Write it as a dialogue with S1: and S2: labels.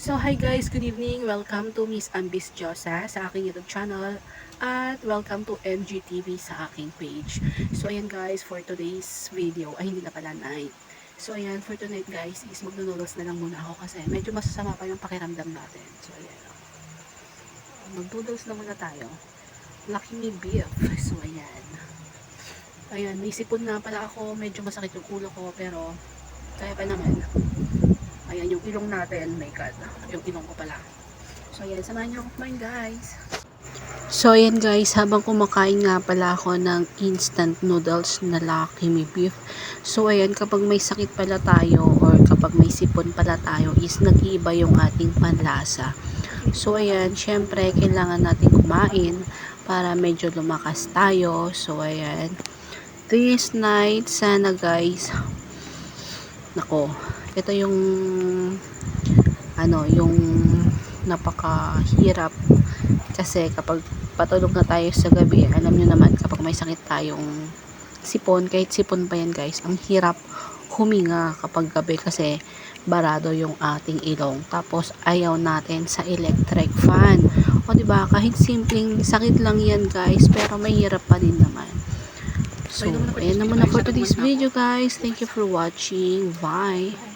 S1: So, hi guys, good evening. Welcome to Miss Ambisjosa sa aking YouTube channel at welcome to MGTV sa aking page. So, ayan guys, for today's video, ay hindi na pala night. So, ayan, for tonight guys, is magnunulos na lang muna ako kasi medyo masasama pa yung pakiramdam natin. So, ayan. Magnoodles na muna tayo. Lucky Me Beef. So, ayan. Ayan, may sipon na pala ako. Medyo masakit yung ulo ko pero kaya pa naman. Ayan yung ilong natin, my god, yung ilong ko pala. So ayan, samahan nyo ako kumain guys. So ayan guys, habang kumakain nga pala ako ng instant noodles na Lucky Me Beef. So ayan, kapag may sakit pala tayo or kapag may sipon pala tayo is nag-iiba yung ating panlasa. So ayan, syempre kailangan natin kumain para medyo lumakas tayo. So ayan, this night sana guys, nako, ito yung yung napakahirap kasi kapag patulog na tayo sa gabi, alam nyo naman kapag may sakit tayong sipon, kahit sipon pa yan guys, ang hirap huminga kapag gabi kasi barado yung ating ilong, tapos ayaw natin sa electric fan. O diba, kahit simpleng sakit lang yan guys, pero mahirap pa din naman. So, ayan naman na for today's video guys. Thank you for watching. Bye!